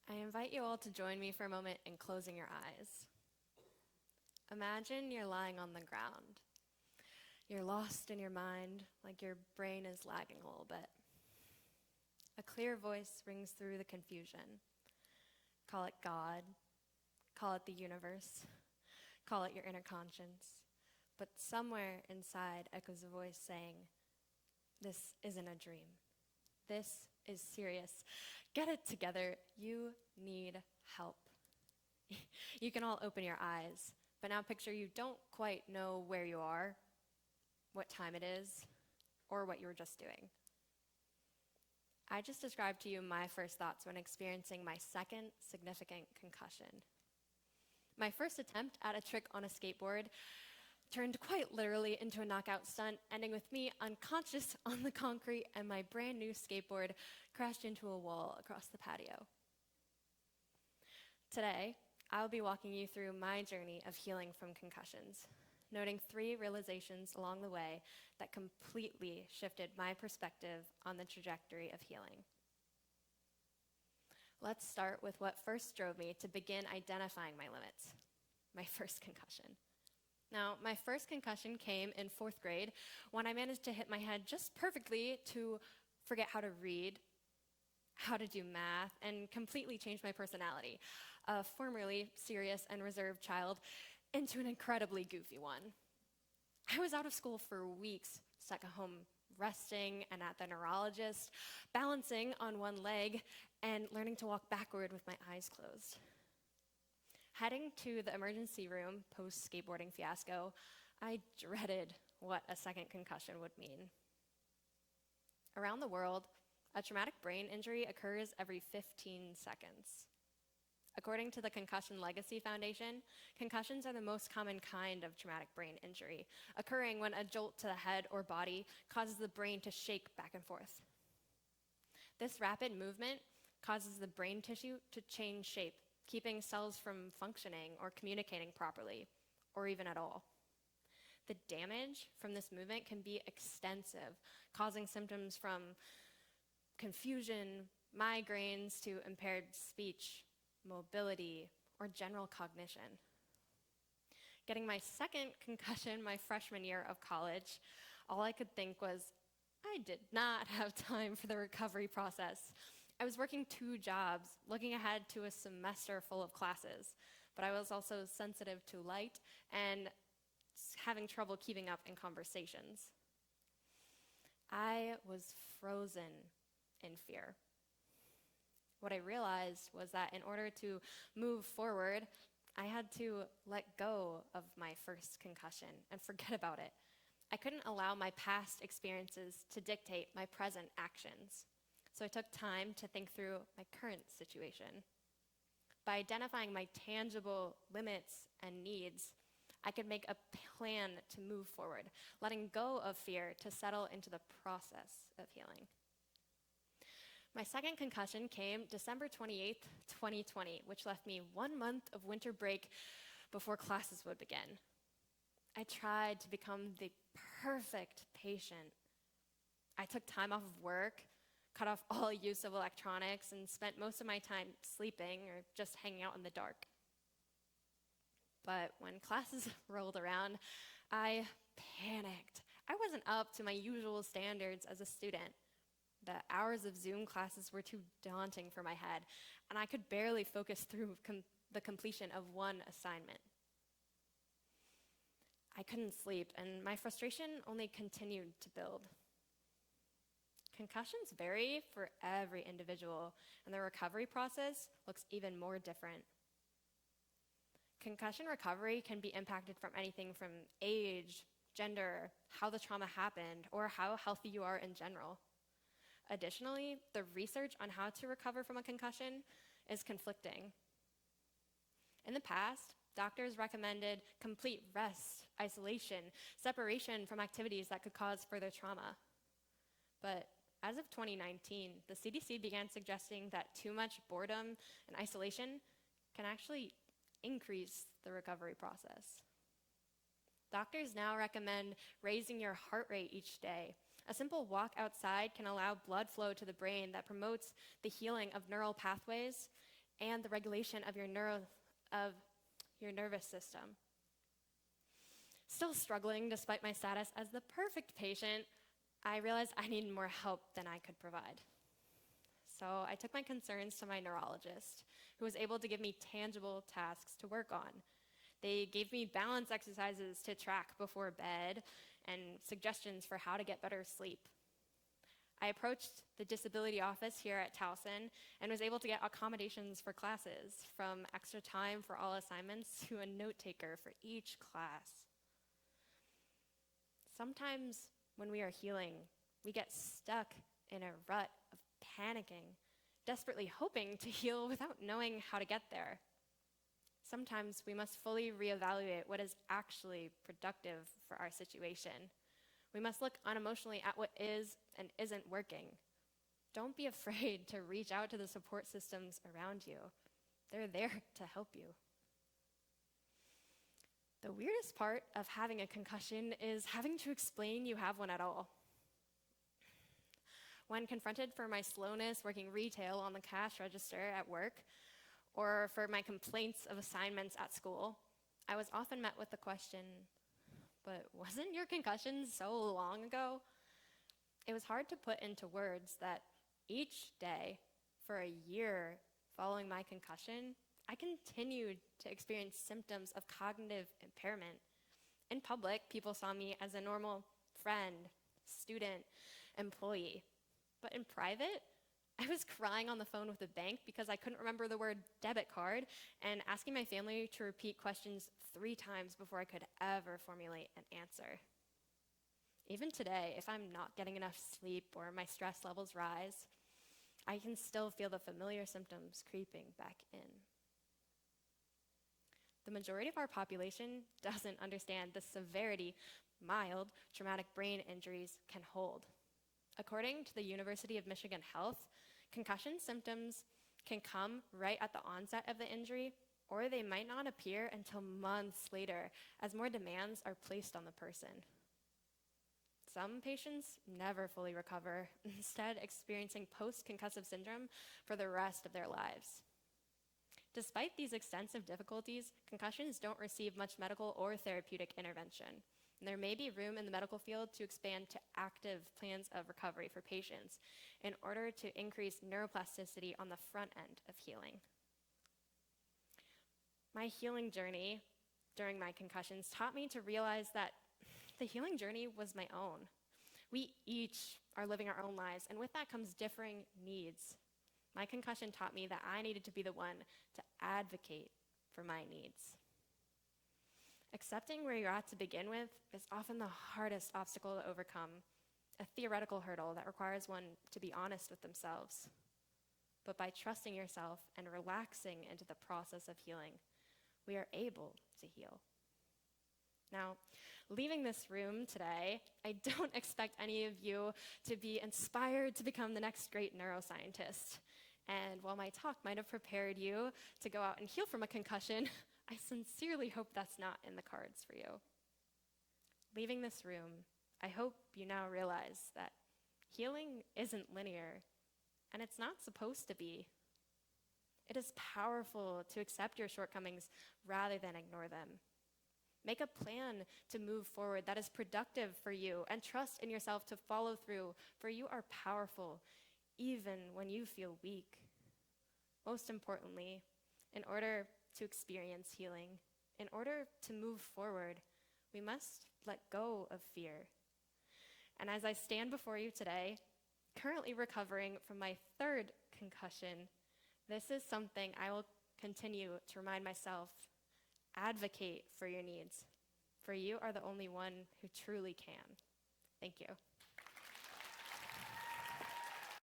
I invite you all to join me for a moment in closing your eyes. Imagine you're lying on the ground. You're lost in your mind, like your brain is lagging a little bit. A clear voice rings through the confusion. Call it God, call it the universe, call it your inner conscience. But somewhere inside echoes a voice saying, "This isn't a dream. This is serious. Get it together. You need help." You can all open your eyes, but now picture you don't quite know where you are, what time it is, or what you were just doing. I just described to you my first thoughts when experiencing my second significant concussion. My first attempt at a trick on a skateboard turned quite literally into a knockout stunt, ending with me unconscious on the concrete and my brand new skateboard crashed into a wall across the patio. Today, I'll be walking you through my journey of healing from concussions, noting 3 realizations along the way that completely shifted my perspective on the trajectory of healing. Let's start with what first drove me to begin identifying my limits, my first concussion. Now, my first concussion came in 4th grade when I managed to hit my head just perfectly to forget how to read, how to do math, and completely change my personality, a formerly serious and reserved child, into an incredibly goofy one. I was out of school for weeks, stuck at home resting and at the neurologist, balancing on one leg and learning to walk backward with my eyes closed. Heading to the emergency room post-skateboarding fiasco, I dreaded what a second concussion would mean. Around the world, a traumatic brain injury occurs every 15 seconds. According to the Concussion Legacy Foundation, concussions are the most common kind of traumatic brain injury, occurring when a jolt to the head or body causes the brain to shake back and forth. This rapid movement causes the brain tissue to change shape, keeping cells from functioning or communicating properly, or even at all. The damage from this movement can be extensive, causing symptoms from confusion, migraines, to impaired speech, mobility, or general cognition. Getting my second concussion my freshman year of college, all I could think was, I did not have time for the recovery process. I was working 2 jobs, looking ahead to a semester full of classes, but I was also sensitive to light and having trouble keeping up in conversations. I was frozen in fear. What I realized was that in order to move forward, I had to let go of my first concussion and forget about it. I couldn't allow my past experiences to dictate my present actions. So I took time to think through my current situation. By identifying my tangible limits and needs, I could make a plan to move forward, letting go of fear to settle into the process of healing. My second concussion came December 28th, 2020, which left me 1 month of winter break before classes would begin. I tried to become the perfect patient. I took time off of work, cut off all use of electronics, and spent most of my time sleeping or just hanging out in the dark. But when classes rolled around, I panicked. I wasn't up to my usual standards as a student. The hours of Zoom classes were too daunting for my head, and I could barely focus through the completion of one assignment. I couldn't sleep, and my frustration only continued to build. Concussions vary for every individual, and the recovery process looks even more different. Concussion recovery can be impacted from anything from age, gender, how the trauma happened, or how healthy you are in general. Additionally, the research on how to recover from a concussion is conflicting. In the past, doctors recommended complete rest, isolation, separation from activities that could cause further trauma. But as of 2019, the CDC began suggesting that too much boredom and isolation can actually increase the recovery process. Doctors now recommend raising your heart rate each day. A simple walk outside can allow blood flow to the brain that promotes the healing of neural pathways and the regulation of your nervous system. Still struggling despite my status as the perfect patient, I realized I needed more help than I could provide. So I took my concerns to my neurologist, who was able to give me tangible tasks to work on. They gave me balance exercises to track before bed and suggestions for how to get better sleep. I approached the disability office here at Towson and was able to get accommodations for classes, from extra time for all assignments to a note taker for each class. Sometimes when we are healing, we get stuck in a rut of panicking, desperately hoping to heal without knowing how to get there. Sometimes we must fully reevaluate what is actually productive for our situation. We must look unemotionally at what is and isn't working. Don't be afraid to reach out to the support systems around you. They're there to help you. The weirdest part of having a concussion is having to explain you have one at all. When confronted for my slowness working retail on the cash register at work, or for my complaints of assignments at school, I was often met with the question, "But wasn't your concussion so long ago?" It was hard to put into words that each day for a year following my concussion, I continued to experience symptoms of cognitive impairment. In public, people saw me as a normal friend, student, employee. But in private, I was crying on the phone with the bank because I couldn't remember the word debit card and asking my family to repeat questions 3 times before I could ever formulate an answer. Even today, if I'm not getting enough sleep or my stress levels rise, I can still feel the familiar symptoms creeping back in. The majority of our population doesn't understand the severity mild traumatic brain injuries can hold. According to the University of Michigan Health, concussion symptoms can come right at the onset of the injury, or they might not appear until months later as more demands are placed on the person. Some patients never fully recover, instead experiencing post-concussive syndrome for the rest of their lives. Despite these extensive difficulties, concussions don't receive much medical or therapeutic intervention. And there may be room in the medical field to expand to active plans of recovery for patients in order to increase neuroplasticity on the front end of healing. My healing journey during my concussions taught me to realize that the healing journey was my own. We each are living our own lives, and with that comes differing needs. My concussion taught me that I needed to be the one to advocate for my needs. Accepting where you're at to begin with is often the hardest obstacle to overcome, a theoretical hurdle that requires one to be honest with themselves. But by trusting yourself and relaxing into the process of healing, we are able to heal. Now, leaving this room today, I don't expect any of you to be inspired to become the next great neuroscientist. And while my talk might have prepared you to go out and heal from a concussion, I sincerely hope that's not in the cards for you. Leaving this room, I hope you now realize that healing isn't linear, and it's not supposed to be. It is powerful to accept your shortcomings rather than ignore them. Make a plan to move forward that is productive for you, and trust in yourself to follow through, for you are powerful, even when you feel weak. Most importantly, in order to experience healing, in order to move forward, we must let go of fear. And as I stand before you today, currently recovering from my 3rd concussion, this is something I will continue to remind myself. Advocate for your needs, for you are the only one who truly can. Thank you.